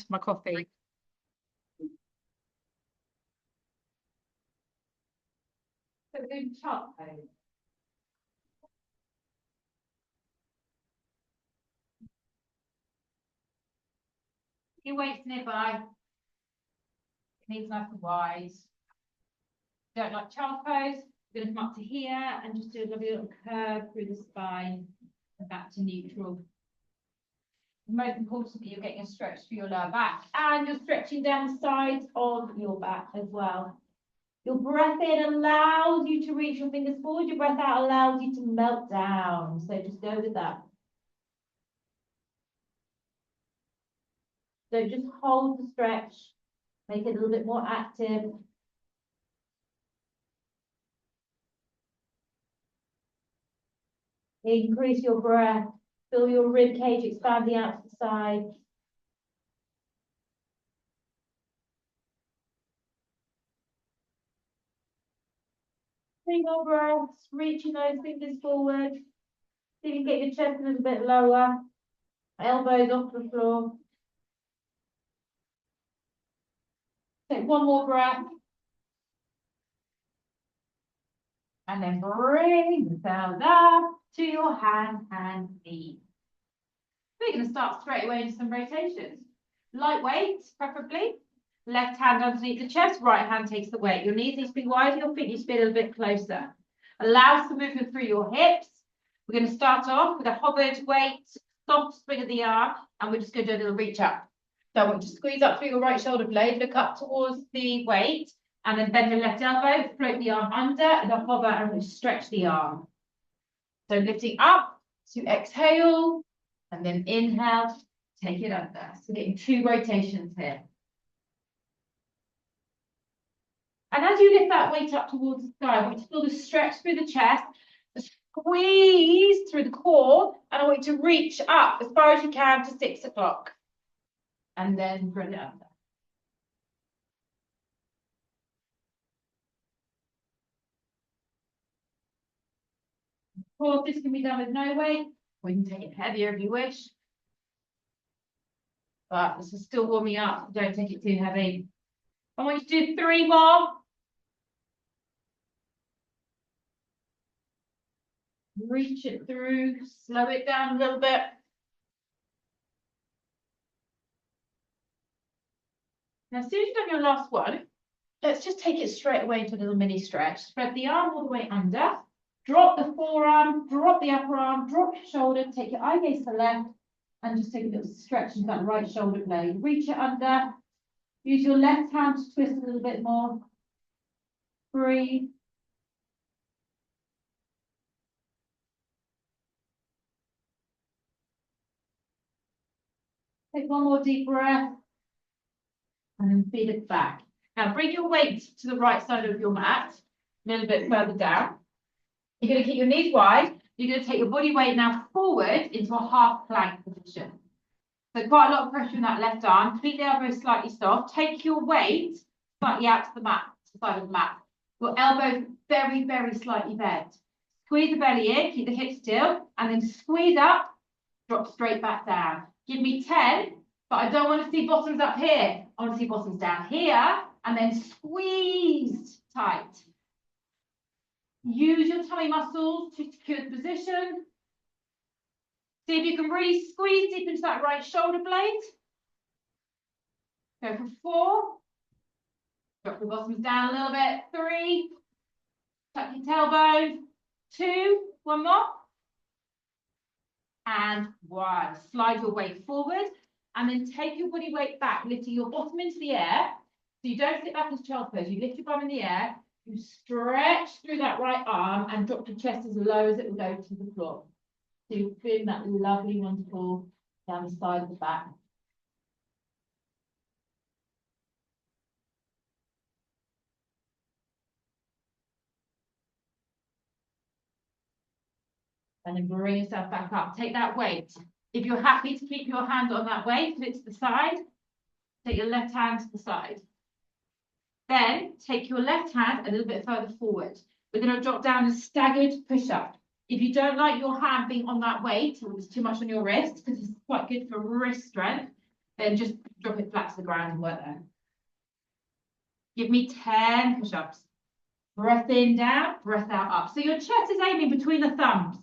and my coffee. Your weight's nearby. Knees nice and wide. Don't like child's pose. We're going to come up to here and just do a lovely little curve through the spine and back to neutral. Most importantly, you're getting a stretch through your lower back and you're stretching down the sides of your back as well. Your breath in allows you to reach your fingers forward. Your breath out allows you to melt down. So just go with that. So just hold the stretch. Make it a little bit more active. Increase your breath. Feel your rib cage expanding out to the side. Single breaths, reaching those fingers forward. See if you can get your chest a little bit lower. Elbows off the floor. Take one more breath. And then bring yourself up to your hand and knee. We're going to start straight away into some rotations. Lightweight, preferably. Left hand underneath the chest, right hand takes the weight. Your knees need to be wide, your feet need to be a little bit closer. Allow some movement through your hips. We're going to start off with a hovered weight, soft swing of the arm, and we're just going to do a little reach up. So I want you to squeeze up through your right shoulder blade, look up towards the weight, and then bend the left elbow, float the arm under, and then hover and we'll stretch the arm. So lifting up to exhale, and then inhale, take it under. So getting 2 rotations here. And as you lift that weight up towards the sky, I want you to feel the stretch through the chest, the squeeze through the core, and I want you to reach up as far as you can to 6 o'clock. And then bring it under. Of course, this can be done with no weight, or you can take it heavier if you wish. But this is still warming up, so don't take it too heavy. I want you to do 3 more. Reach it through, slow it down a little bit. Now, as soon as you've done your last one, let's just take it straight away into a little mini stretch. Spread the arm all the way under. Drop the forearm, drop the upper arm, drop your shoulder, take your eye gaze to the left, and just take a little stretch into that right shoulder blade. Reach it under. Use your left hand to twist a little bit more. Breathe. Take one more deep breath. And then feed it back. Now bring your weight to the right side of your mat, a little bit further down. You're going to keep your knees wide. You're going to take your body weight now forward into a half plank position. So quite a lot of pressure in that left arm. Keep the elbows slightly soft. Take your weight slightly out to the mat, to the side of the mat. Your elbows very, very slightly bent. Squeeze the belly in, keep the hips still, and then squeeze up, drop straight back down. Give me 10, but I don't want to see bottoms up here. I want to see bottoms down here, and then squeeze tight. Use your tummy muscles to secure the position. See if you can really squeeze deep into that right shoulder blade. Go for 4. Drop the bottoms down a little bit. 3. Tuck your tailbone. 2. One more. And 1. Slide your weight forward. And then take your body weight back, lifting your bottom into the air. So you don't sit back as child's pose. You lift your bum in the air. You stretch through that right arm and drop your chest as low as it will go to the floor. So you're feeling that lovely, wonderful down the side of the back. And then bring yourself back up. Take that weight. If you're happy to keep your hand on that weight, put it to the side. Take your left hand to the side. Then take your left hand a little bit further forward. We're going to drop down a staggered push-up. If you don't like your hand being on that weight, or it's too much on your wrist, because it's quite good for wrist strength, Then just drop it flat to the ground and work there. Give me 10 push-ups. Breath in, down, breath out, up. So your chest is aiming between the thumbs.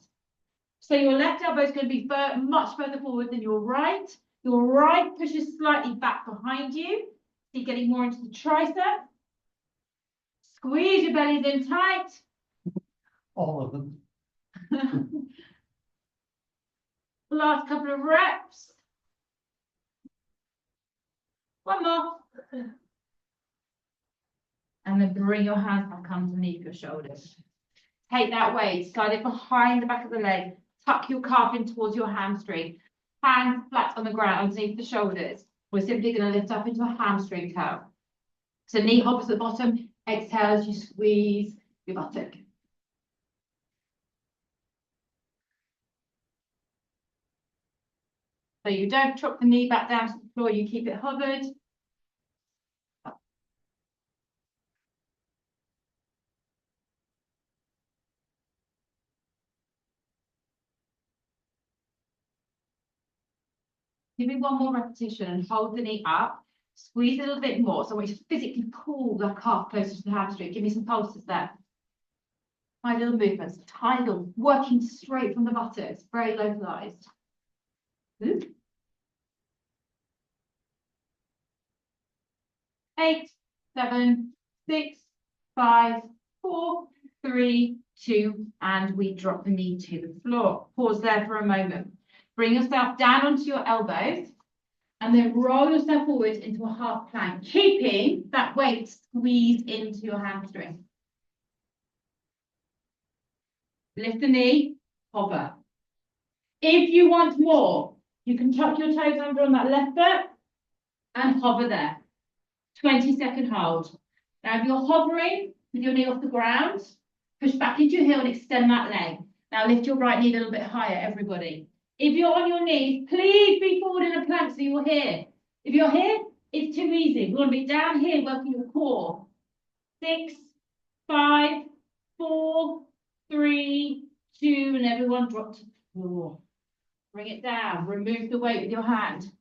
So your left elbow is going to be much further forward than your right. Your right pushes slightly back behind you. So you're getting more into the tricep. Squeeze your bellies in tight. All of them. Last couple of reps. One more. And then bring your hands back underneath your shoulders. Take that weight, slide it behind the back of the leg. Tuck your calf in towards your hamstring. Hands flat on the ground underneath the shoulders. We're simply going to lift up into a hamstring curl. So knee hops at the bottom. Exhale as you squeeze your buttock. So you don't drop the knee back down to the floor, you keep it hovered. Give me one more repetition and hold the knee up. Squeeze a little bit more. So I want you to physically pull the calf closer to the hamstring. Give me some pulses there. My little movements, tidal, working straight from the buttocks, very localized. Ooh. 8, 7, 6, 5, 4, 3, 2, and we drop the knee to the floor. Pause there for a moment. Bring yourself down onto your elbows and then roll yourself forward into a half plank, keeping that weight squeezed into your hamstring. Lift the knee, hover. If you want more, you can tuck your toes under on that left foot and hover there. 20-second hold. Now, if you're hovering with your knee off the ground, push back into your heel and extend that leg. Now, lift your right knee a little bit higher, everybody. If you're on your knees, please be forward in a plank so you're here. If you're here, it's too easy. We want to be down here working your core. 6, 5, 4, 3, 2, and everyone drop to the floor. Bring it down. Remove the weight with your hand.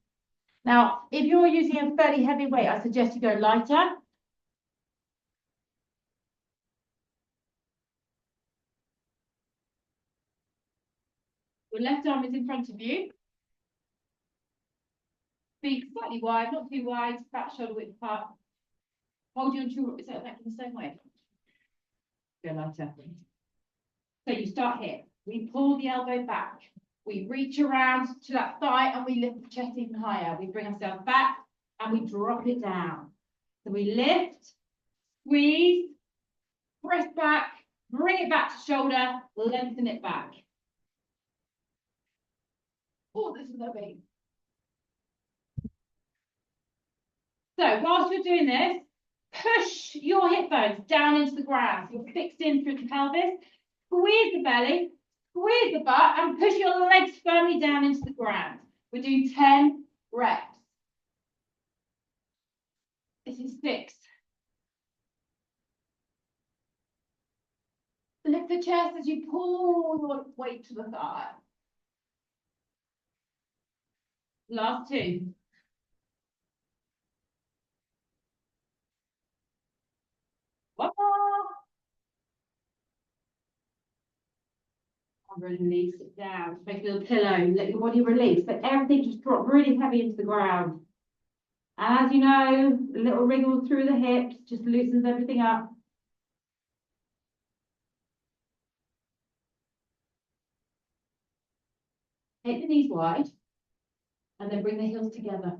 Now, if you're using a fairly heavy weight, I suggest you go lighter. Your left arm is in front of you. Feet slightly wide, not too wide, back shoulder width apart. Hold your two ribs like in the same way. Go lighter. So you start here. We pull the elbow back. We reach around to that thigh and we lift the chest even higher. We bring ourselves back and we drop it down. So we lift, squeeze, press back, bring it back to shoulder, lengthen it back. Oh, this is lovely. So whilst you're doing this, push your hip bones down into the ground. So you're fixed in through the pelvis. Squeeze the belly, squeeze the butt, and push your legs firmly down into the ground. We're doing 10 reps. This is 6. Lift the chest as you pull your weight to the thigh. Last 2. One more. And release it down. Make a little pillow. Let your body release. Let everything just drop really heavy into the ground. And as you know, a little wriggle through the hips just loosens everything up. Take the knees wide and then bring the heels together.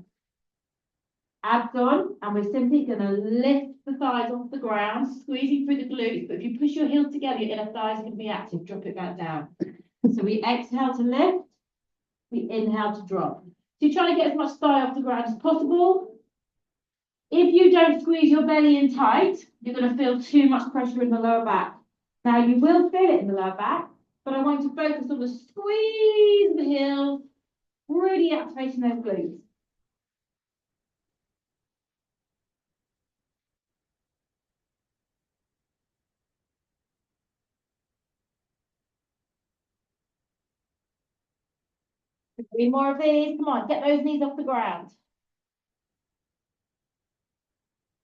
Abs on, and we're simply going to lift the thighs off the ground, squeezing through the glutes. But if you push your heels together, your inner thighs are going to be active. Drop it back down. So we exhale to lift, we inhale to drop. So you're trying to get as much thigh off the ground as possible. If you don't squeeze your belly in tight, you're going to feel too much pressure in the lower back. Now you will feel it in the lower back, but I want you to focus on the squeeze of the heels, really activating those glutes. Three more of these. Come on, get those knees off the ground.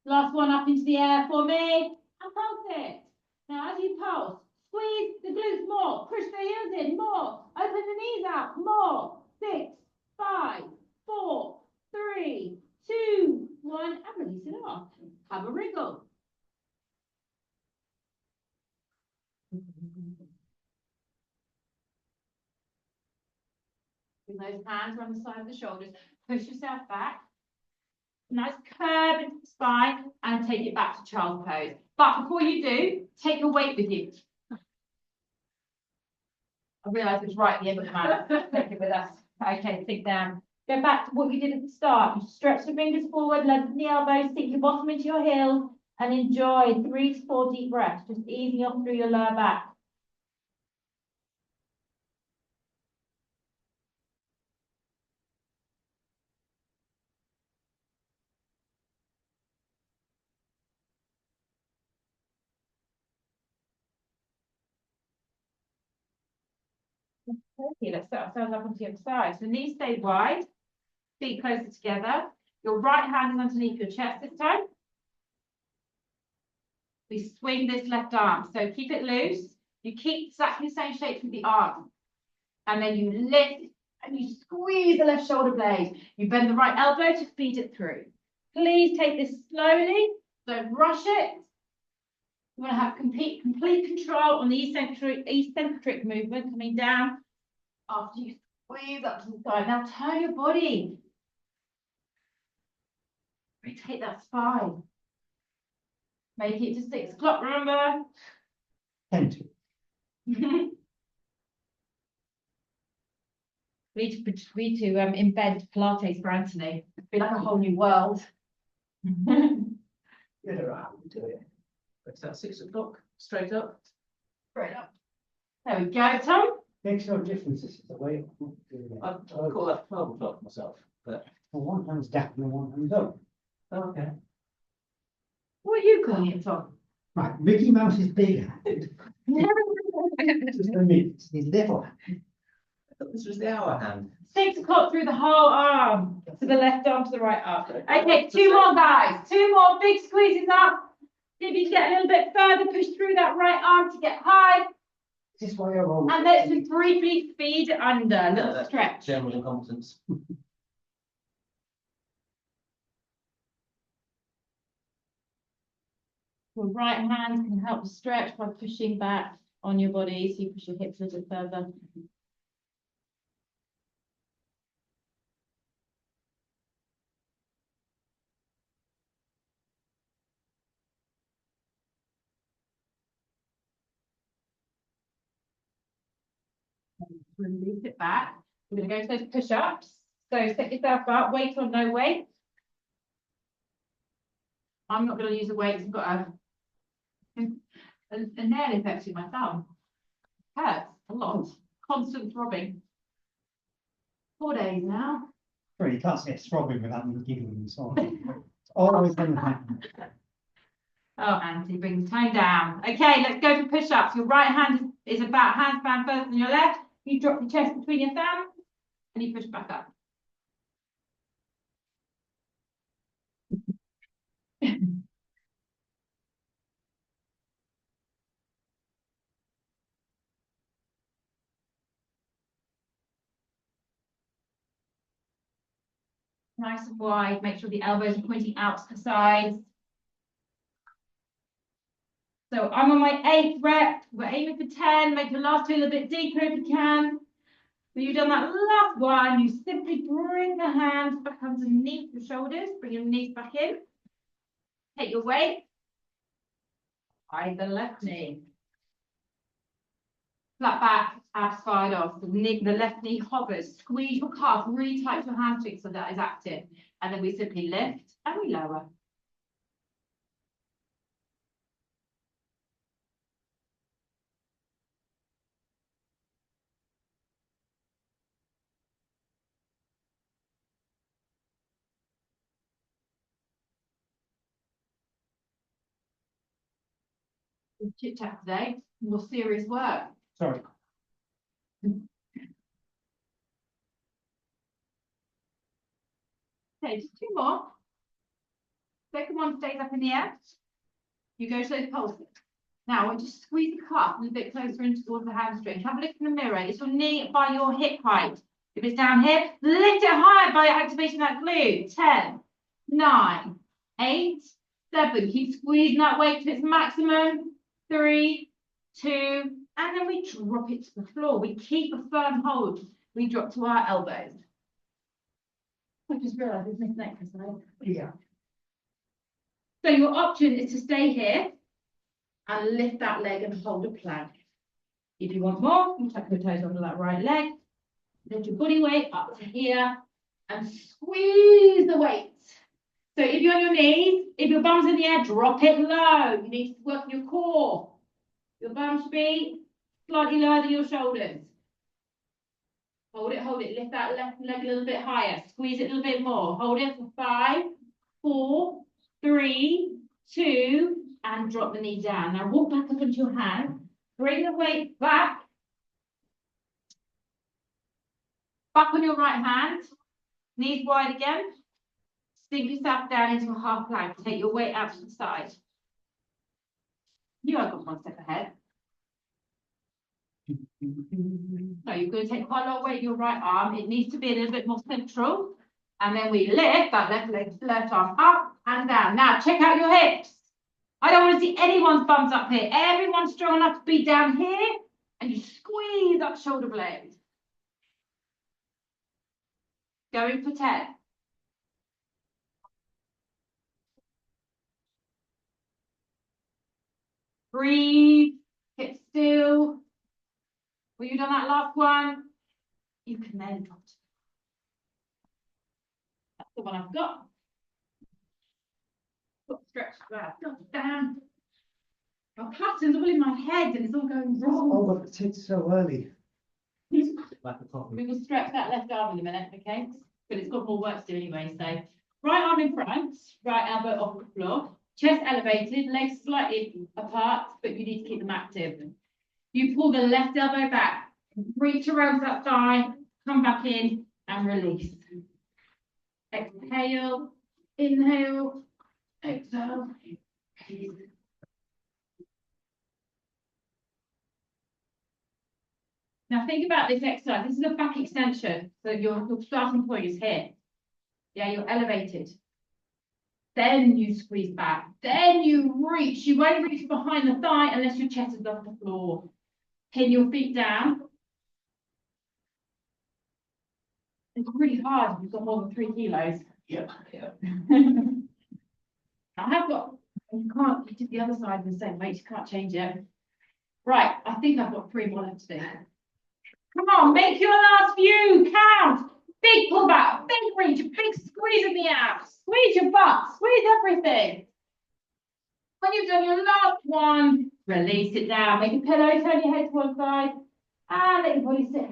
Last one up into the air for me. And pulse it. Now, as you pulse, squeeze the glutes more. Push the heels in more. Open the knees out more. 6, 5, 4, 3, 2, 1. And release it off. Have a wriggle. Bring those hands around the side of the shoulders. Push yourself back. Nice curve into the spine and take it back to child's pose. But before you do, take your weight with you. I realised it was right at the end of the mat. Take it with us. Okay, sit down. Go back to what you did at the start. You stretch the fingers forward, lengthen the elbows, sink your bottom into your heels, and enjoy 3 to 4 deep breaths, just easing off through your lower back. Okay, let's set ourselves up onto the other side. So knees stay wide, feet closer together. Your right hand is underneath your chest this time. We swing this left arm, so keep it loose. You keep exactly the same shape with the arm. And then you lift and you squeeze the left shoulder blade. You bend the right elbow to feed it through. Please take this slowly, don't rush it. You want to have complete control on the eccentric movement coming down after you squeeze up to the side. Now turn your body. Rotate that spine. Make it to 6 o'clock, remember? 10 to. We need to embed Pilates for Anthony. It'd be like a whole new world. You know how we do it. It's at 6 o'clock, straight up. Straight up. There we go, Tom. Makes no difference, this is the way. I call that 12 o'clock myself, but. Well, one hand's down and one hand's up. Oh, okay. What are you calling it, Tom? Right, Mickey Mouse's big hand. Just a minute, his little hand. I thought this was the hour hand. 6 o'clock through the whole arm. To the left arm, to the right arm. Okay, 2 more, guys. 2 more big squeezes up. See if you can get a little bit further. Push through that right arm to get high. This way I roll. And let's just briefly feed under. A little That's stretch. General incompetence. Your right hand can help the stretch by pushing back on your body. So you push your hips a little further. Release it back. We're going to go to those push-ups. So set yourself up, weight or no weight. I'm not going to use the weights. I've got a nail infection in my thumb. Hurts a lot. Constant throbbing. 4 days now. Sorry, you can't say it's throbbing without me giggling and so on. It's always going to happen. Oh, Auntie, bring the tone down. Okay, let's go for push-ups. Your right hand is about handspan further than your left. You drop your chest between your thumbs and you push back up. Nice and wide. Make sure the elbows are pointing out to the sides. So I'm on my 8th rep. We're aiming for 10. Make your last 2 a little bit deeper if you can. When you've done that last one, you simply bring the hands back underneath your shoulders. Bring your knees back in. Take your weight. By the left knee. Flat back, abs fired off. The left knee hovers. Squeeze your calf really tight to your hamstring so that is active. And then we simply lift and we lower. Chit chat today, more serious work. Sorry. Okay, just 2 more. Second one stays up in the air. You go to those poles. Now, I want you to squeeze the cup a little bit closer in towards the hamstring. Have a look in the mirror. Is your knee by your hip height? If it's down here, lift it higher by activating that glute. 10, 9, 8, 7. Keep squeezing that weight to its maximum. 3, 2, and then we drop it to the floor. We keep a firm hold. We drop to our elbows. I just realised it's missing exercise. Yeah. So your option is to stay here and lift that leg and hold a plank. If you want more, you tuck your toes under that right leg. Lift your body weight up to here and squeeze the weights. So if you're on your knees, if your bum's in the air, drop it low. You need to work on your core. Your bum should be slightly lower than your shoulders. Hold it, lift that left leg a little bit higher. Squeeze it a little bit more. Hold it for 5, 4, 3, 2, and drop the knee down. Now walk back up onto your hand. Bring the weight back. Back on your right hand. Knees wide again. Sink yourself down into a half plank. Take your weight out to the side. You have got one step ahead. So you're going to take quite a lot of weight in your right arm. It needs to be a little bit more central. And then we lift that left arm up and down. Now check out your hips. I don't want to see anyone's bums up here. Everyone's strong enough to be down here. And you squeeze that shoulder blade. Going for 10. Breathe. Get still. When you've done that last one, you can then drop. That's the one I've got. Got stretched that. Down. My pattern's all in my head and it's all going wrong. Oh, but it's so early. Like a coffee. We will stretch that left arm in a minute, okay? But it's got more work to do anyway. So right arm in front, right elbow off the floor, chest elevated, legs slightly apart, but you need to keep them active. You pull the left elbow back, reach around that thigh, come back in and release. Exhale, inhale, exhale. Now think about this exercise. This is a back extension. So your starting point is here. Yeah, you're elevated. Then you squeeze back. Then you reach. You won't reach behind the thigh unless your chest is off the floor. Pin your feet down. It's really hard if you've got more than 3 kilos. Yeah. I have got, you can't, you did the other side the same weight, you can't change it. Right, I think I've got 3 more left to do. Come on, make your last few count. Big pullback, big reach, big squeeze in the abs. Squeeze your butt, squeeze everything. When you've done your last one, release it down. Make a pillow, turn your head to one side, and let your body sit.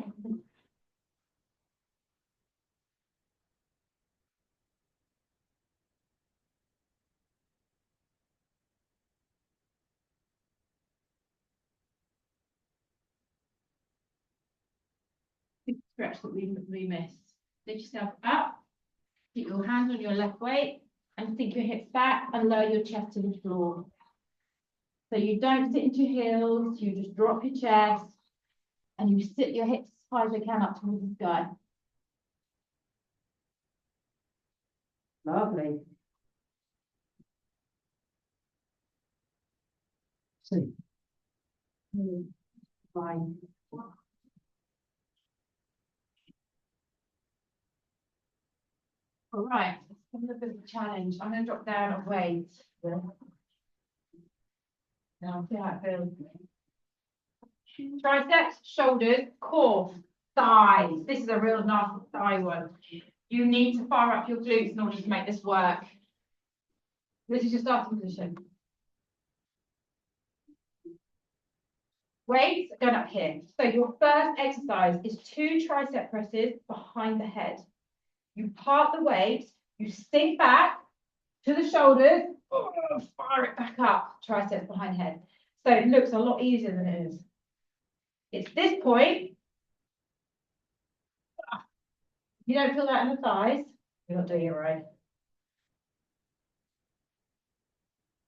Stretch that we missed. Lift yourself up, keep your hands on your left weight, and sink your hips back and lower your chest to the floor. So you don't sit into your heels, you just drop your chest, and you sit your hips as high as they can up towards the sky. Lovely. See. Fine. All right, it's a little bit of a challenge. I'm going to drop down a weight. Now, see how it feels. Triceps, shoulders, core, thighs. This is a real nasty thigh one. You need to fire up your glutes in order to make this work. This is your starting position. Weights going up here. So your first exercise is 2 tricep presses behind the head. You part the weight, you sink back to the shoulders, fire it back up, triceps behind head. So it looks a lot easier than it is. It's this point. You don't feel that in the thighs, you're not doing it right.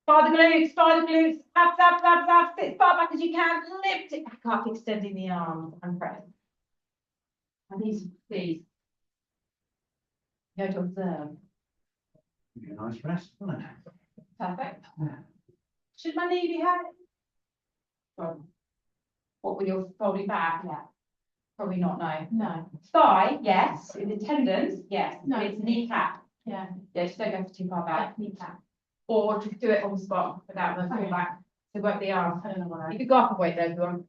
By the glutes, abs, abs, abs, abs, sit as far back as you can, lift it back up, extending the arms and press. And these, please. Go to observe. Give you a nice rest, wouldn't it? Perfect. Yeah. Should my knee be hurt? What with your folding back? Yeah. Probably not, no. No. Thigh, yes. In the tendons, yes. No. It's kneecap. Yeah. Yeah, just don't go too far back. Kneecap. Or just do it on the spot without the fall back. So work the arms. I don't know what. You could go up a weight though if you want.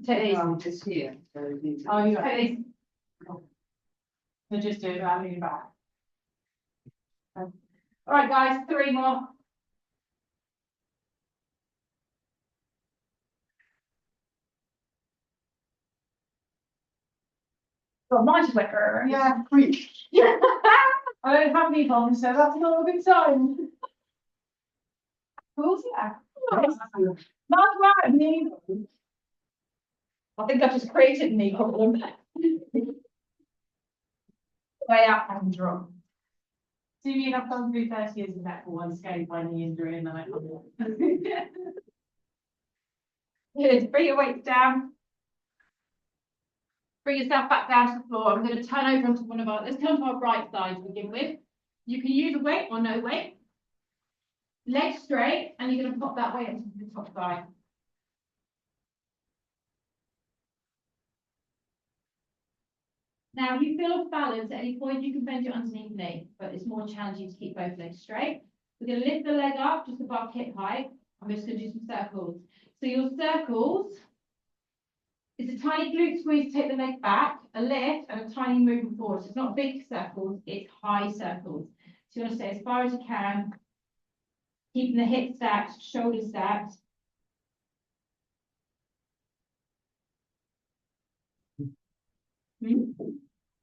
Take these. Just here. So these- Oh, you take these. So just do it without moving back. All right, guys, 3 more. Well, mine's wet. Yeah, quick. Yeah. I don't have any bombs, so that's not a good sign. Of course, yeah. That's right, me. I think I've just created a knee problem. Way up and drop. Do you mean I've gone through 30 years of netball one scale by knee injury and then I come Good, bring your weight down. Bring yourself back down to the floor. I'm going to turn over onto let's turn to our right side to begin with. You can use a weight or no weight. Legs straight, and you're going to pop that weight into the top thigh. Now, if you feel off balance at any point, you can bend your underneath knee, but it's more challenging to keep both legs straight. We're going to lift the leg up just above hip height. I'm just going to do some circles. So your circles is a tiny glute squeeze to take the leg back, a lift, and a tiny movement forward. So it's not big circles, it's high circles. So you want to stay as far as you can, keeping the hips stacked, shoulders stacked.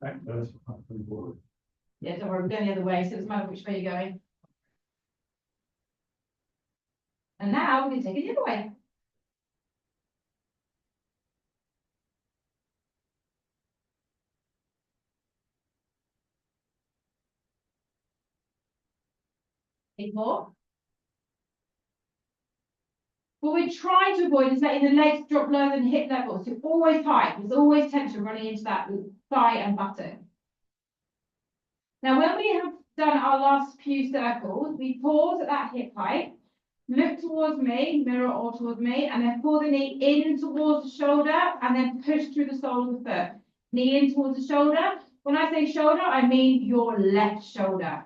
Back first, up and forward. Yeah, don't worry, we're going the other way, so it doesn't matter which way you're going. And now we're going to take it the other way. Eight more. What we're trying to avoid is letting the legs drop lower than hip level. So always tight. There's always tension running into that thigh and buttock. Now, when we have done our last few circles, we pause at that hip height, look towards me, mirror or towards me, and then pull the knee in towards the shoulder and then push through the sole of the foot. Knee in towards the shoulder. When I say shoulder, I mean your left shoulder.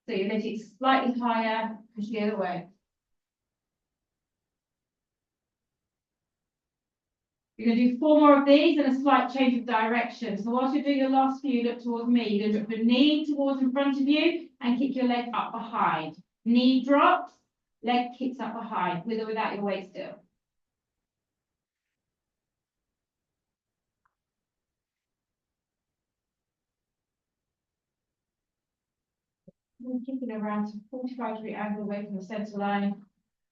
So you're lifting slightly higher, push the other way. You're going to do 4 more of these and a slight change of direction. So whilst you're doing your last few, look towards me. You're going to drop your knee towards in front of you and kick your leg up behind. Knee drops, leg kicks up behind, with or without your weight still. We're kicking around to 45-degree angle away from the centre line.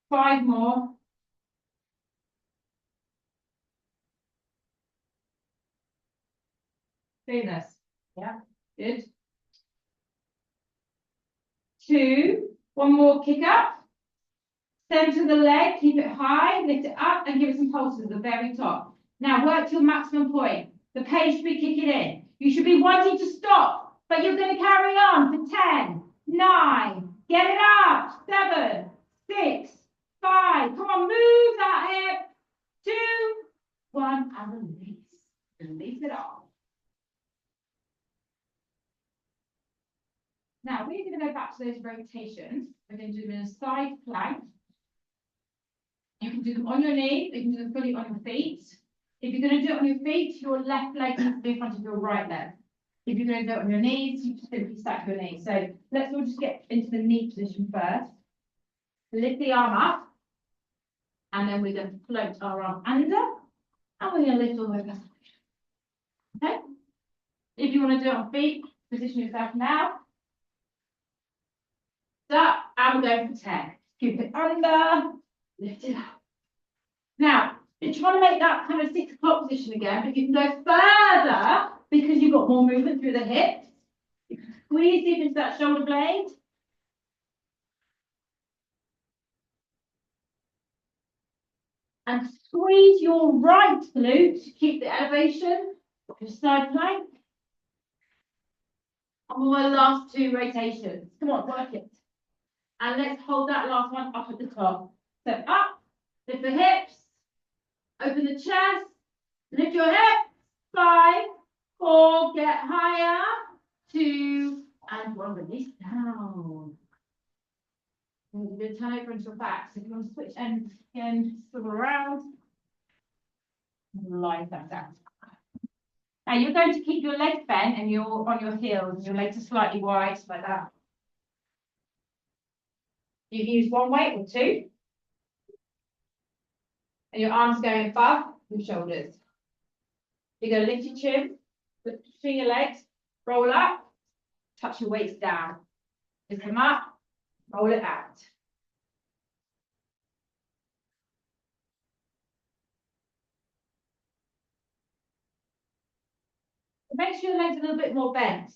5 more. Doing this. Yeah, good. 2, 1 more kick up. Center the leg, keep it high, lift it up, and give it some pulses at the very top. Now work to your maximum point. The pace should be kicking in. You should be wanting to stop, but you're going to carry on for 10, 9, get it up, 7, 6, 5. Come on, move that hip. 2, 1, and release. Release it off. Now we're going to go back to those rotations. We're going to do them in a side plank. You can do them on your knees, you can do them fully on your feet. If you're going to do it on your feet, your left leg needs to be in front of your right leg. If you're going to do it on your knees, you just simply stack your knees. So let's all just get into the knee position first. Lift the arm up. And then we're going to float our arm under. And we're going to lift all the way back. Okay? If you want to do it on feet, position yourself now. Up, and we're going for 10. Keep it under, lift it up. Now, you're trying to make that kind of 6 o'clock position again, but you can go further because you've got more movement through the hips. Squeeze deep into that shoulder blade. And squeeze your right glute to keep the elevation of your side plank. And we'll do the last 2 rotations. Come on, work it. And let's hold that last one up at the top. So up, lift the hips, open the chest, lift your hips, 5, 4, get higher, 2, and 1, release down. And you're going to turn over into your back. So if you want to switch ends again, swivel around, lie that down. Now you're going to keep your legs bent and you're on your heels, your legs are slightly wide, like that. You can use 1 weight or 2. And your arms going above your shoulders. You're going to lift your chin, put between your legs, roll up, touch your weights down. Lift them up, roll it out. Make sure your legs are a little bit more bent.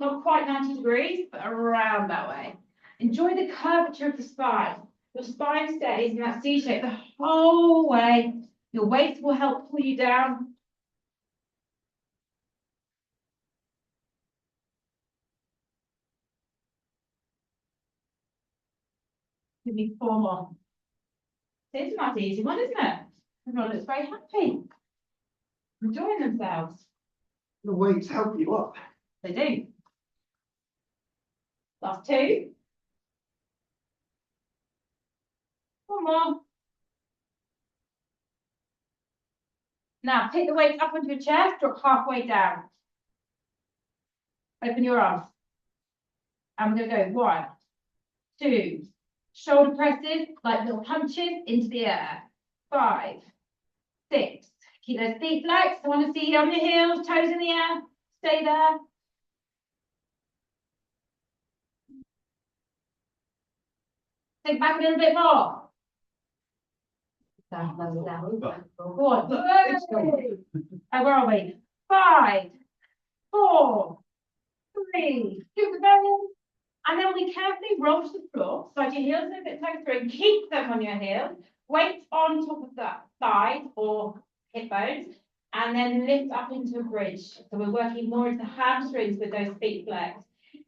Not quite 90 degrees, but around that way. Enjoy the curvature of the spine. Your spine stays in that C shape the whole way. Your weights will help pull you down. Give me 4 more. It's a nice easy one, isn't it? Everyone looks very happy. Enjoying themselves. The weights help you up. They do. Last 2. 1 more. Now pick the weights up onto your chest, drop halfway down. Open your arms. And we're going to go 1, 2. Shoulder presses like little punches into the air. 5, 6. Keep those feet flexed. I want to see you on your heels, toes in the air. Stay there. Think back a little bit more. Down, down, down. Go on. And where are we? 5, 4, 3. Keep the going. And then we carefully roll to the floor. Slide your heels a bit tucked through. Keep them on your heels. Weight on top of that thigh or hip bones. And then lift up into a bridge. So we're working more into the hamstrings with those feet flexed.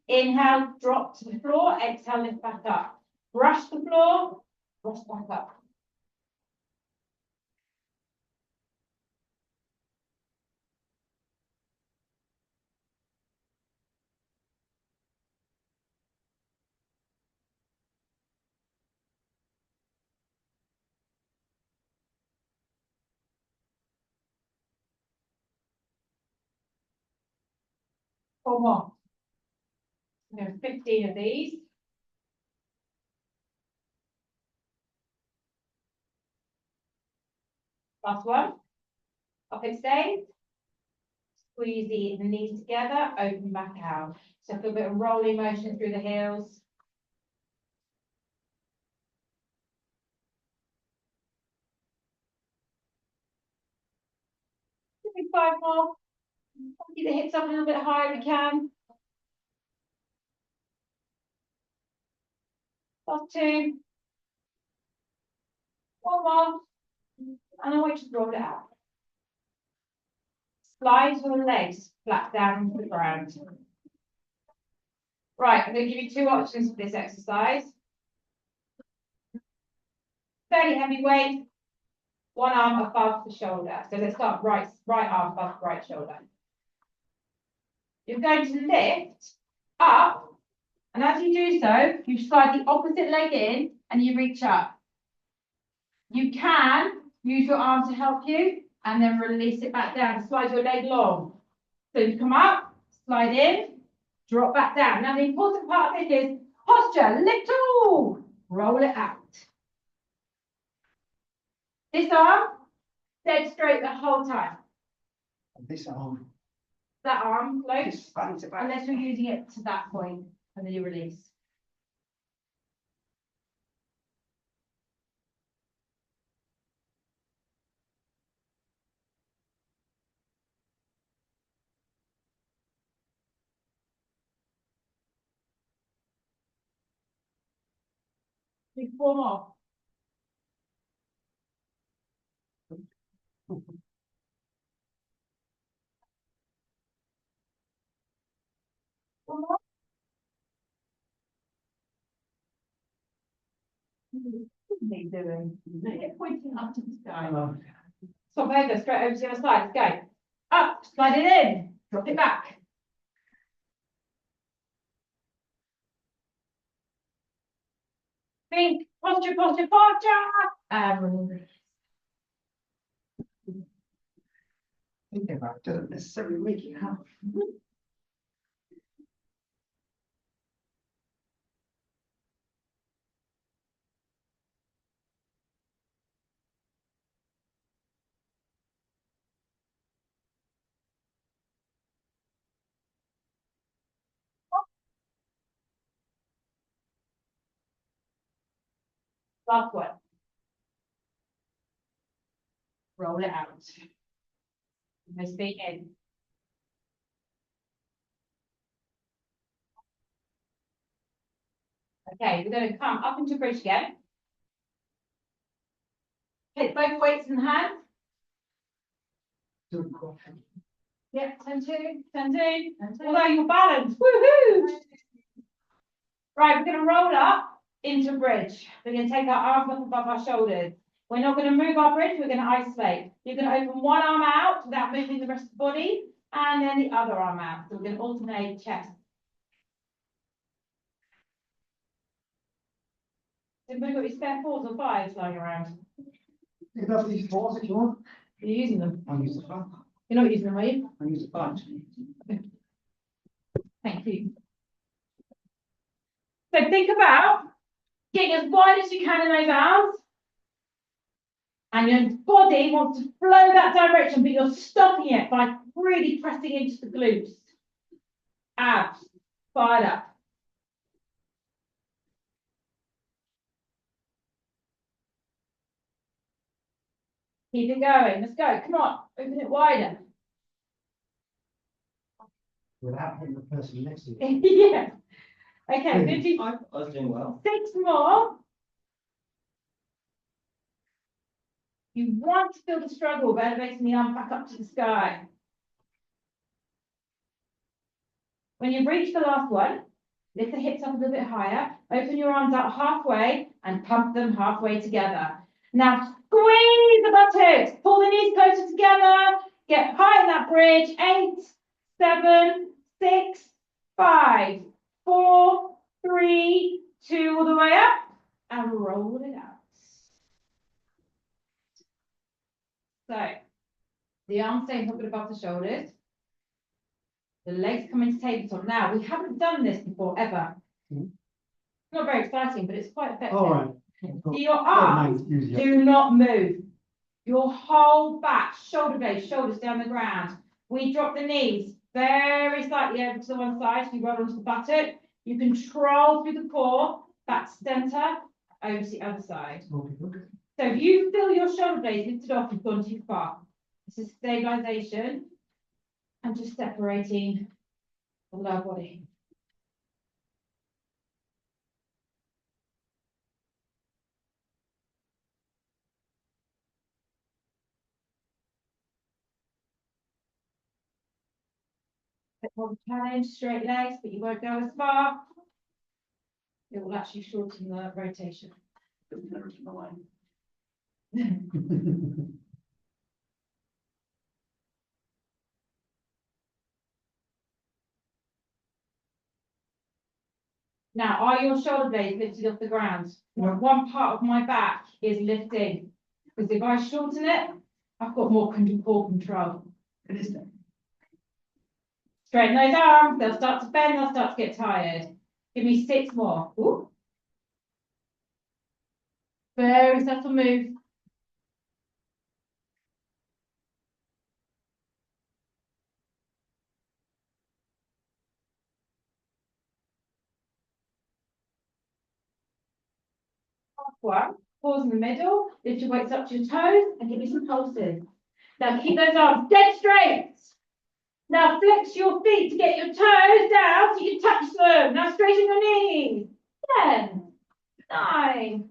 Inhale, drop to the floor. Exhale, lift back up. Brush the floor. Brush back up. Four more. There's 15 of these. Last one. Up it stays. Squeeze the knees together, open back out. So a little bit of rolling motion through the heels. Give me 5 more. Keep the hips up a little bit higher if you can. Last 2. 1 more. And I want you to roll it out. Slide your legs flat down into the ground. Right, I'm going to give you 2 options for this exercise. Fairly heavy weight, 1 arm above the shoulder. So let's start right arm above right shoulder. You're going to lift up, and as you do so, you slide the opposite leg in and you reach up. You can use your arm to help you and then release it back down. Slide your leg long. So you come up, slide in, drop back down. Now the important part of this is posture, lift all, roll it out. This arm, dead straight the whole time. This arm. That arm close, Just spans it back. unless you're using it to that point, and then you release. Do 4 more. One more. What are they doing? They're pointing up to the sky. Stop over, straight over to the other side. Let's go. Up, slide it in, drop it back. Think, posture, posture, posture. Release. Thinking about it doesn't necessarily make it happen. Last one. Roll it out. Nice feet in. Okay, we're going to come up into bridge again. Take both weights in the hand. Yeah, 10 2, 10 2. Although you're balanced, woohoo! Right, we're going to roll up into bridge. We're going to take our arms up above our shoulders. We're not going to move our bridge, we're going to isolate. You're going to open one arm out without moving the rest of the body, and then the other arm out. So we're going to alternate chest. So we've got your spare 4s or 5s lying around. You can have these 4s if you want. You're using them. I'll use the 5. You're not using them, are you? I'll use the 5. Thank you. So think about getting as wide as you can in those arms. And your body wants to flow that direction, but you're stopping it by really pressing into the glutes. Abs, fired up. Keep it going. Let's go. Come on. Open it wider. Without hitting the person next to you. Yeah. Okay, 50. I was doing well. 6 more. You want to feel the struggle of elevating the arm back up to the sky. When you reach the last one, lift the hips up a little bit higher, open your arms out halfway and pump them halfway together. Now squeeze the buttocks, pull the knees closer together, get high in that bridge. 8, 7, 6, 5, 4, 3, 2, all the way up and roll it out. So the arms stay hooked above the shoulders. The legs come into tabletop. Now, we haven't done this before, ever. Not very exciting, but it's quite effective. All right. Your arms do not move. Your whole back, shoulder blades, shoulders down the ground. We drop the knees very slightly over to the one side. You roll onto the buttock. You control through the core, back to center, over to the other side. So if you feel your shoulder blades lifted off, you've gone too far. This is stabilization and just separating the lower body. Bit more challenge, straight legs, but you won't go as far. It will actually shorten the rotation. Now, are your shoulder blades lifted off the ground? One part of my back is lifting. Because if I shorten it, I've got more core control. It is there. Straighten those arms, they'll start to bend, they'll start to get tired. Give me 6 more. Ooh. Very subtle move. One, pause in the middle, lift your weights up to your toes and give me some pulses. Now keep those arms dead straight. Now flex your feet to get your toes down so you can touch them. Now straighten your knees. 10, 9,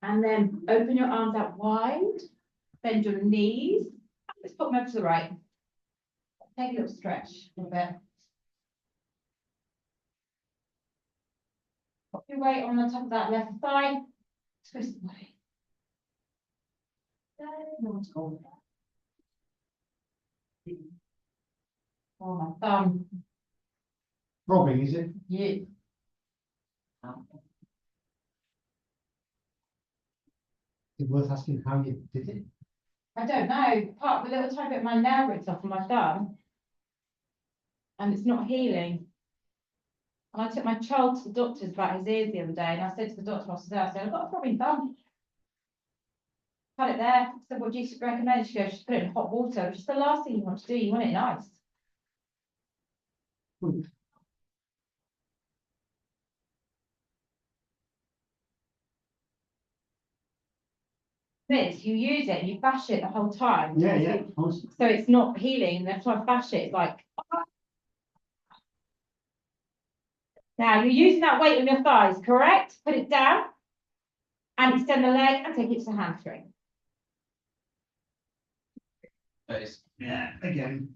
And then open your arms out wide, bend your knees. Let's put them over to the right. Take a little stretch a little bit. Put your weight on the top of that left thigh. Twist away. Oh, my thumb. Robbing, is it? Yeah. It's worth asking how you did it. I don't know. Part of a little tiny bit of my nail ripped off of my thumb. And it's not healing. And I took my child to the doctors about his ears the other day, and I said to the doctor, I said, I've got a throbbing thumb. Had it there. I said, what do you recommend? She goes, just put it in hot water, which is the last thing you want to do. You want it in ice. This, you use it, you bash it the whole time. Yeah, yeah. Awesome. So it's not healing, and then try to bash it, it's like. Now you're using that weight on your thighs, correct? Put it down. And extend the leg and take it to the hamstring. Yeah, again.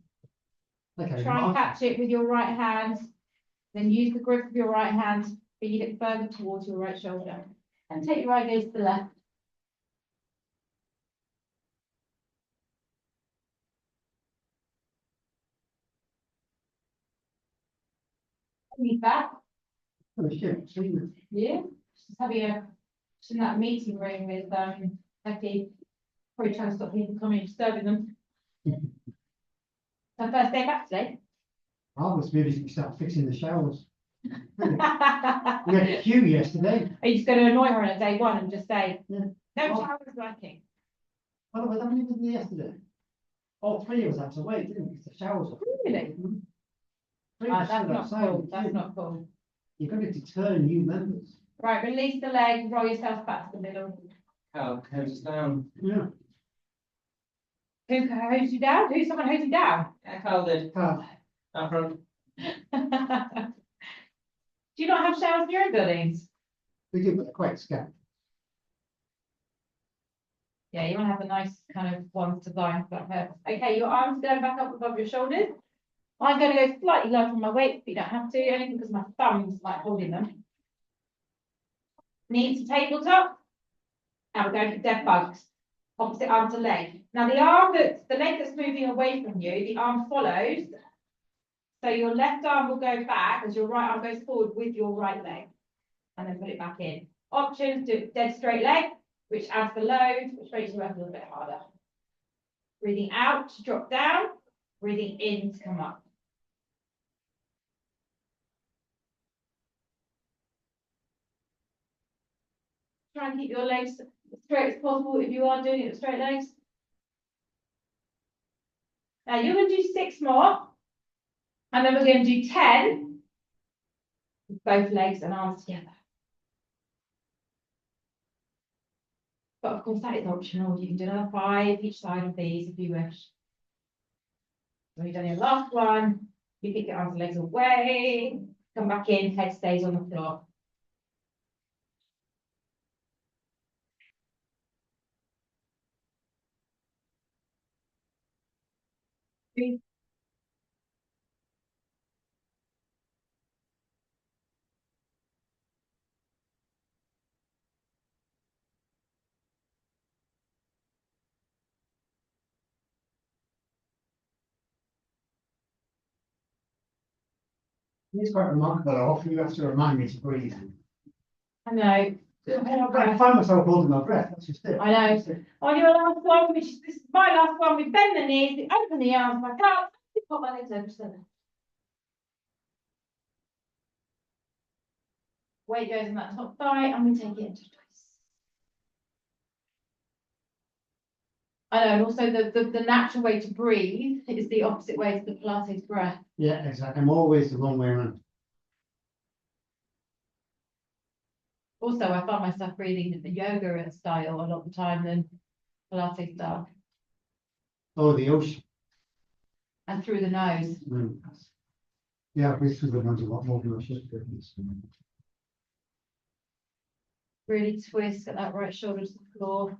Okay. Try and Mark. catch it with your right hand. Then use the grip of your right hand, feed it further towards your right shoulder. And take your right gaze to the left. Lean back. Oh, shit. Yeah. Just having just in that meeting room with Becky. Probably trying to stop people coming and disturbing them. So first day back today. I was maybe we start fixing the showers. We Are had a queue yesterday. you just going to annoy her on a day one and just say, Yeah. no Oh. showers working? What was happening with me yesterday? All three of us had to wait, didn't we? 'Cause the showers were. Really? Three of us That's stood not outside cool. the That's queue. not cool. You've got to deter new members. Right, release the leg, roll yourself back to the middle. How goes it down? Yeah. Who hose you down? Who's someone hose you down? Yeah, Carl did. Carl, Up front. Do you not have showers in your own buildings? we did a quick scan. Yeah, you want to have a nice kind of ones designed for that purpose. Okay, your arms going back up above your shoulders. I'm going to go slightly lower from my weight, but you don't have to, only because my thumb's like holding them. Knees to tabletop. Now we're going for dead bugs. Opposite arm to leg. Now the leg that's moving away from you, the arm follows. So your left arm will go back as your right arm goes forward with your right leg. And then put it back in. Options, do dead straight leg, which adds the load, which makes you work a little bit harder. Breathing out to drop down, breathing in to come up. Try and keep your legs as straight as possible if you are doing it with straight legs. Now you're going to do 6 more. And then we're going to do 10 with both legs and arms together. But of course that is optional. You can do another 5 each side of these if you wish. When you've done your last one, you kick your arms and legs away, come back in, head stays on the floor. It's quite remarkable how often you have to remind me to breathe. I know. I find myself holding my breath, that's just it. I know. On your last one, which is this is my last one, we bend the knees, we open the arms back up, put my legs over to the left. Weight goes on that top thigh and we take it into twist. I know, and also the natural way to breathe is the opposite way to the Pilates breath. Yeah, exactly. I'm always the wrong way around. Also, I find myself breathing in the yoga style a lot of the time than Pilates style, Oh, the ocean. and through the nose. Yeah, I breathe through the nose a lot more than I should do. Really twist, get that right shoulder to the floor.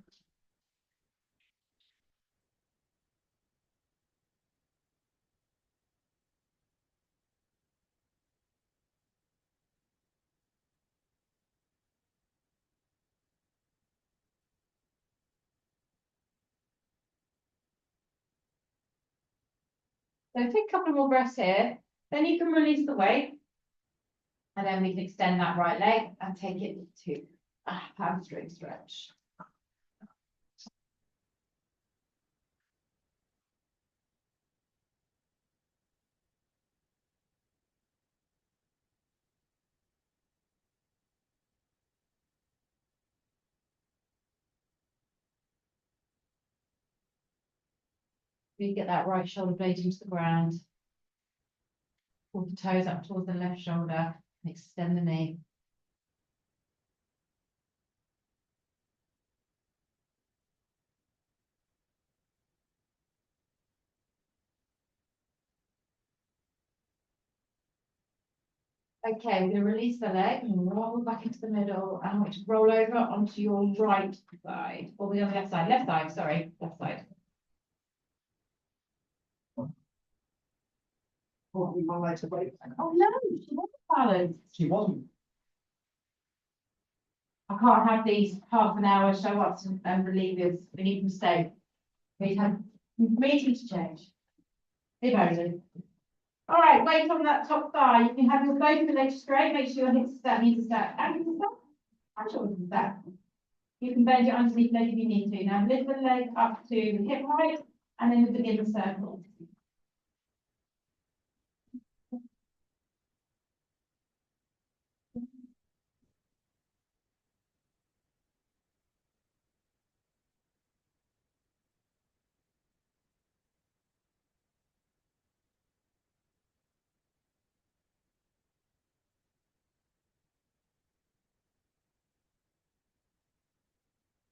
So take a couple more breaths here, then you can release the weight. And then we can extend that right leg and take it to a hamstring stretch. We get that right shoulder blade into the ground. Pull the toes up towards the left shoulder and extend the knee. Okay, we're gonna release the leg and roll back into the middle. And I want you to roll over onto your right side. Or we're on the left side, sorry, left side. What we might to break. Oh no, she wasn't balanced. She wasn't. I can't have these half an hour show ups and relievers. We need them to stay. We have meeting to change. Hey, Rosie. All right, weight on that top thigh. You can have your both your legs straight. Make sure your hips stack, knees are stacked, ankles are stacked, and shoulders are stacked. You can bend your underneath leg if you need to. Now lift the leg up to hip height, and then begin the circle.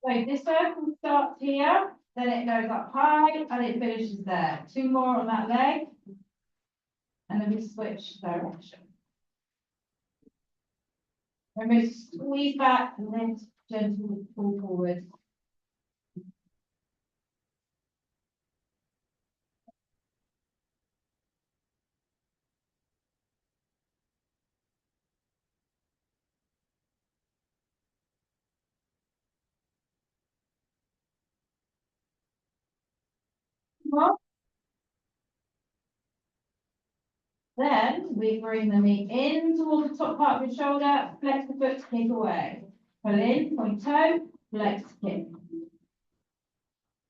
So this circle starts here, then it goes up high, and it finishes there. Two more on that leg, and then we switch direction. Remember to squeeze back and then gently pull forward. Well, then we bring the knee in towards the top part of your shoulder, flex the foot, kick away. Pull in, point toe, flex, kick.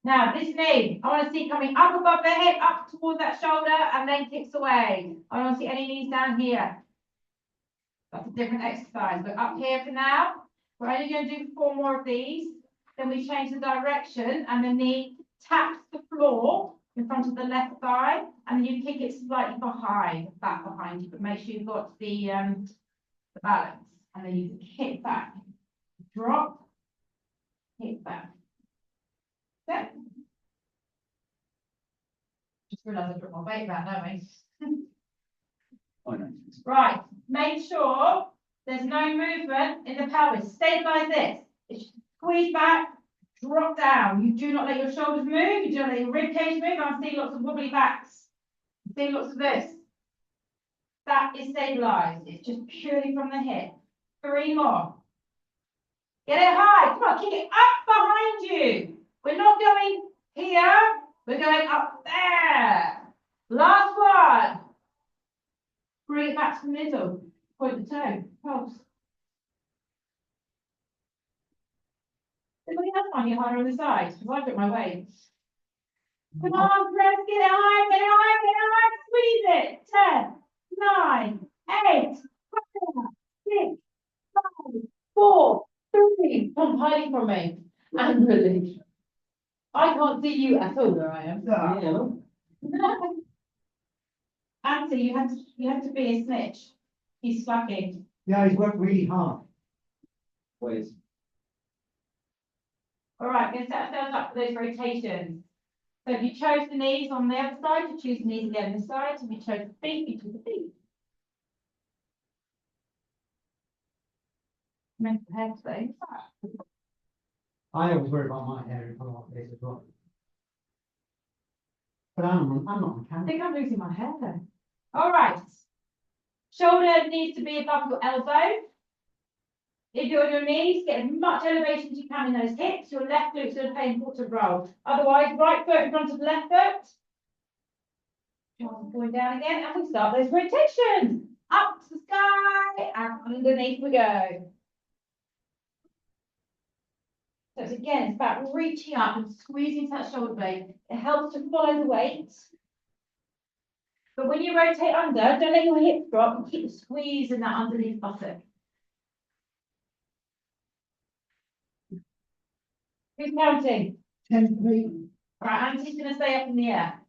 Now this knee, I want to see coming up above the hip, up towards that shoulder, and then kicks away. I don't want to see any knees down here. That's a different exercise, but up here for now. We're only going to do 4 more of these. Then we change the direction, and the knee taps the floor in front of the left thigh, and then you kick it slightly behind, back behind you, but make sure you've got the balance, and then you can kick back, drop, kick back. Okay. Just realised I dropped my weight around, don't we? I know. Right, make sure there's no movement in the pelvis. Stabilize this. It's squeeze back, drop down. You do not let your shoulders move. You do not let your rib cage move. I'm seeing lots of wobbly backs. I'm seeing lots of this. That is stabilized. It's just purely from the hip. 3 more. Get it high. Come on, kick it up behind you. We're not going here. We're going up there. Last one. Bring it back to the middle. Point the toe. Pulse. Anybody else find it harder on the side? Because I've got my weight. Come on, press, get it high, get it high, get it high. Squeeze it. 10, 9, 8, 7, 6, 5, 4, 3. Come hiding from me. And release. I can't see you at all where I am. Yeah. Anthony, you have to be a snitch. He's slacking. Yeah, he's worked really hard. Where's All right, we're going to set ourselves up for those rotations. So if you chose the knees on the other side, you choose the knees again on this side. If you chose the feet, you choose the feet. mental health thing. I always worry about my hair in a lot of days as well. But I'm not I mechanical. think I'm losing my hair then. All right. Shoulder needs to be above your elbow. If you're on your knees, get as much elevation as you can in those hips. Your left glutes going to play an important role. Otherwise, right foot in front of left foot. Shoulders going down again, and we start those rotations. Up to the sky, and underneath we go. So it's, again, it's about reaching up and squeezing that shoulder blade. It helps to follow the weight. But when you rotate under, don't let your hips drop and keep squeezing that underneath buttock. Who's counting? 10 for me. Right, Auntie's going to stay up in the air.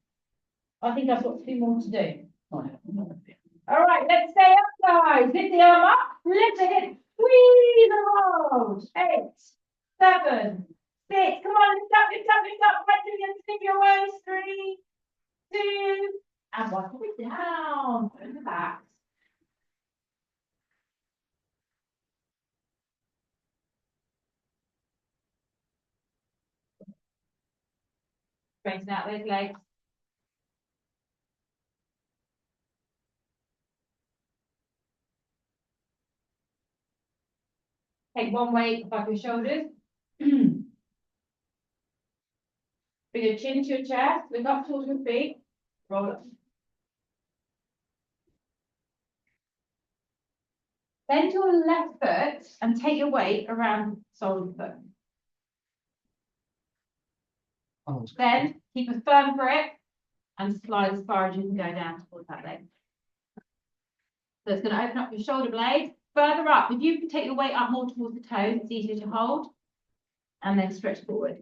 I think I've got 2 more to do. All right, let's stay up, guys. Lift the arm up, lift the hip, squeeze and hold. 8, 7, 6. Come on, lift up, lift up, lift up. Right to the end of your waist. 3, 2, and 1. Put it down. Put it in the back. Straighten out those legs. Take one weight above your shoulders. Bring your chin to your chest, look up towards your feet, roll up. Bend your left foot and take your weight around the sole of the foot. Oh, Then keep a firm grip and slide as far as you can go down towards that leg. So it's going to open up your shoulder blade. Further up, if you can take your weight up more towards the toes, it's easier to hold. And then stretch forward.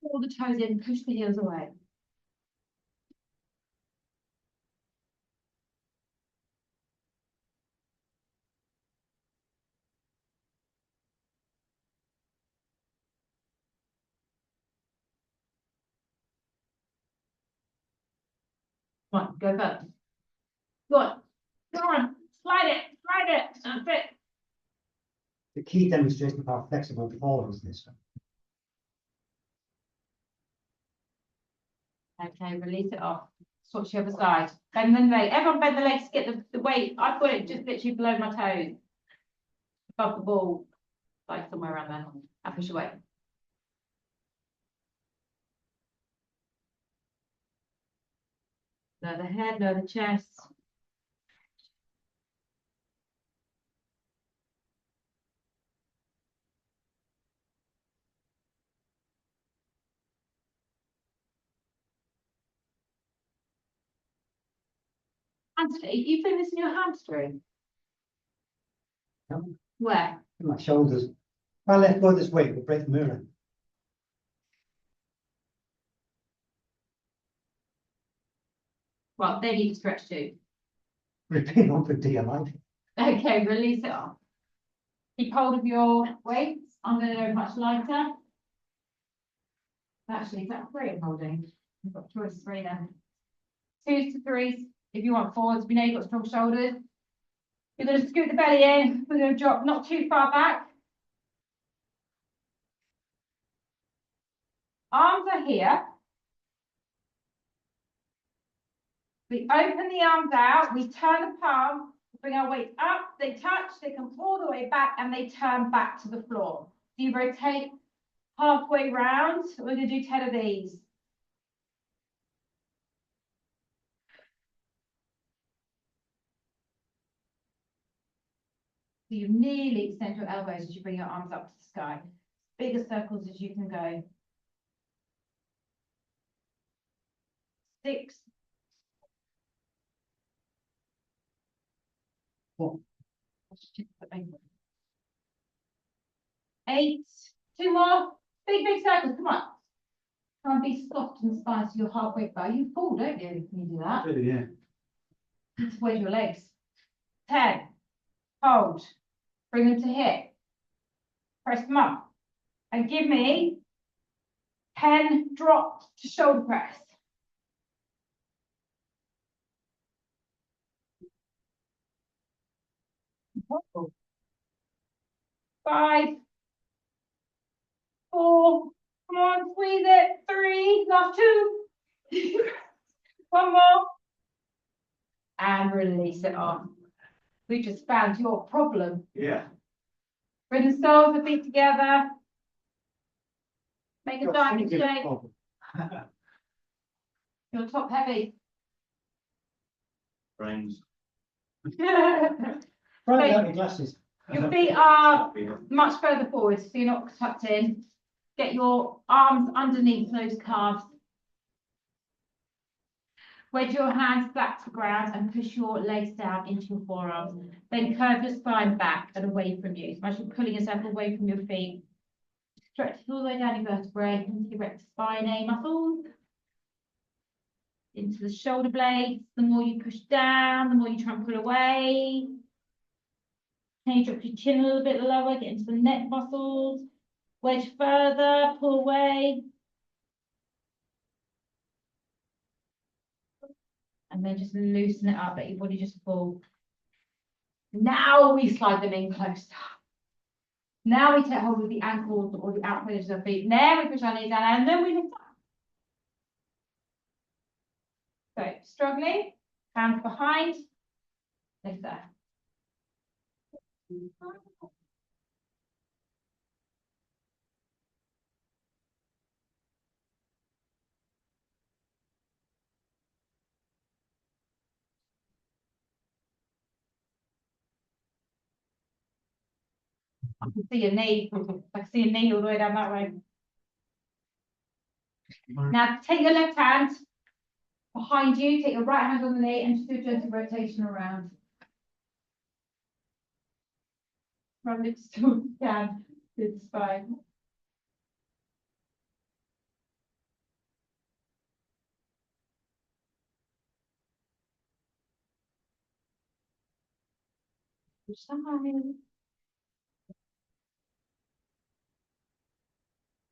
Pull the toes in, push the heels away. Come on, go further. Go on. Go on. Slide it. Slide it. That's it. the key demonstration of how flexible the ball is this. Okay, release it off. Switch the other side. Bend the leg. Everyone bend the legs to get the weight. I've got it just literally below my toes. Above the ball. Like somewhere around there. I push away. Lower the head, lower the chest. Anthony, you feel this in your hamstring? No. Where? My shoulders. If I let go of this weight, we'll break the mirror. Well, they need to stretch too. Repeat on for dear life. Okay, release it off. Keep hold of your weights. I'm going to go much lighter. Actually, is that 3 I'm holding? I've got choice 3 then. 2s to 3s if you want 4s. We know you've got strong shoulders. You're going to scoot the belly in. We're going to drop not too far back. Arms are here. We open the arms out. We turn the palm. Bring our weight up. They touch. They come all the way back and they turn back to the floor. So you rotate halfway round. We're going to do 10 of these. So you nearly extend your elbows as you bring your arms up to the sky. Bigger circles as you can go. 6. 8. 2 more. Big circles. Come on. Try and be soft and spicy. You're halfway back. You pull, don't you? When you do that. Really, yeah. Where's your legs? 10. Hold. Bring them to hip. Press them up. And give me 10 drop to shoulder press. 5, 4, come on, squeeze it, 3, last 2. One more. And release it off. We just found your problem. Yeah. Bring the soles of feet together. Make a diamond shape. Your top heavy. Brains. Right, out your glasses. Your feet are much further forward, so you're not tucked in. Get your arms underneath those calves. Wedge your hands flat to the ground and push your legs down into your forearms. Then curve your spine back and away from you. So as you're pulling yourself away from your feet. Stretch all the way down your vertebrae into your rectus spinae muscles. Into the shoulder blades. The more you push down, the more you try and pull away. Can you drop your chin a little bit lower, get into the neck muscles. Wedge further, pull away. And then just loosen it up, let your body just fall. Now we slide them in closer. Now we take hold of the ankles or the outside edges of the feet. Now we push our knees down and then we lift up. So struggling, hands behind, lift up. I can see your knee. I can see your knee all the way down that way. Now take your left hand behind you, take your right hand on the knee and just do a gentle rotation around. From the still down to the spine.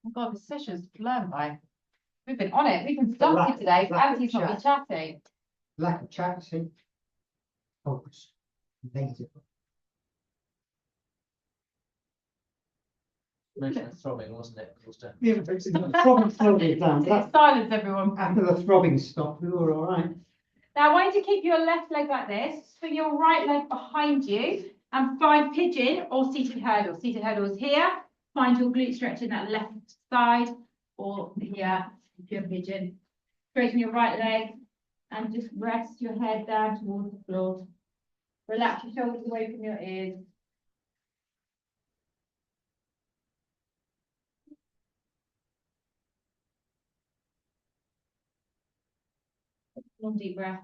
Oh God, this session's flown by. We've been on it. We've been started today. Auntie's not been chatting. Lack of chat, see. Focus. Negative. Mention of throbbing, wasn't it? Yeah, the throbbing slowed it down. But Silence, everyone. after the throbbing stopped, we were all right. Now I want you to keep your left leg like this. Swing your right leg behind you and find pigeon or seated hurdle. Seated hurdle is here. Find your glute stretch in that left side or here if you're pigeon. Straighten your right leg and just rest your head down towards the floor. Relax your shoulders away from your ears. Long deep breaths.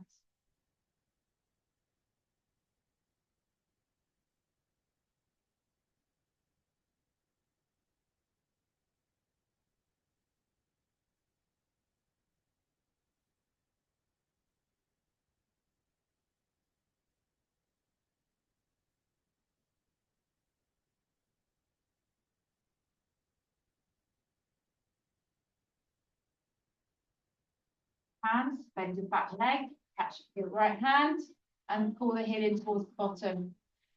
Hands, bend your back leg, catch your right hand and pull the heel in towards the bottom.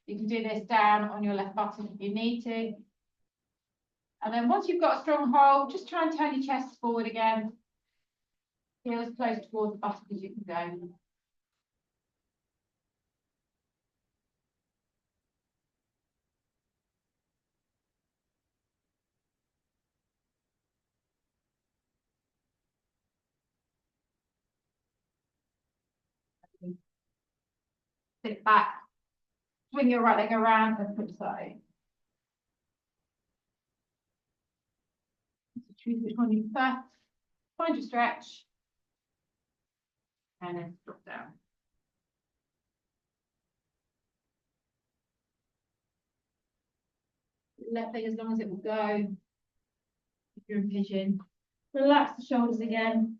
You can do this down on your left button if you need to. And then once you've got a strong hold, just try and turn your chest forward again. Heel as close towards the button as you can go. Sit back, swing your right leg around and put aside. Choose which one you prefer. Find your stretch. And then drop down. Left leg as long as it will go. If you're in pigeon. Relax the shoulders again.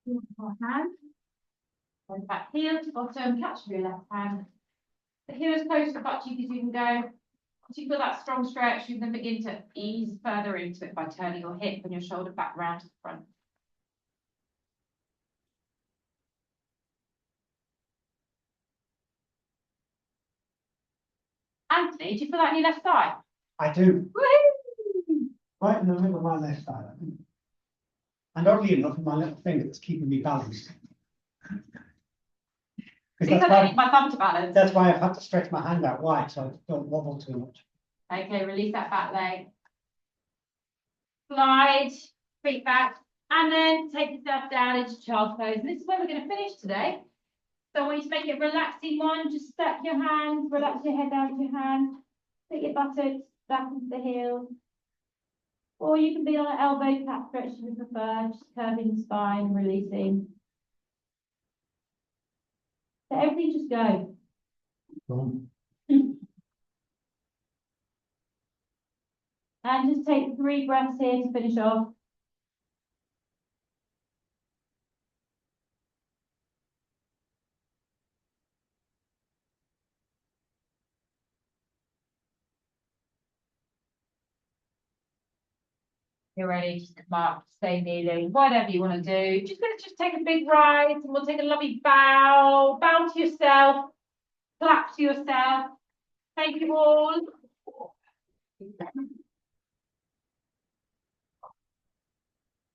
Your hand. And back heel to bottom, catch with your left hand. The heel as close to the butt cheek as you can go. Once you feel that strong stretch, you can begin to ease further into it by turning your hip and your shoulder back round to the front. Anthony, do you feel that in your left thigh? I do, Woo! right in the middle of my left thigh. I think. And oddly enough, my little finger that's keeping me balanced. Because Because I need my thumb to balance. that's why I've had to stretch my hand out wide, so I don't wobble too much. Okay, release that back leg. Slide, feet back, and then take yourself down into child's pose. And this is where we're going to finish today. So I want you to make it a relaxing one. Just stack your hands, relax your head down to your hands. Put your buttocks back into the heels. Or you can be on an elbow cat stretch if you prefer, just curving the spine, releasing. Let everything just go. Boom. And just take 3 breaths here to finish off. You're ready, just come up, stay kneeling, whatever you want to do. Let's just take a big rise and we'll take a lovely bow. Bow to yourself, clap to yourself. Thank you all.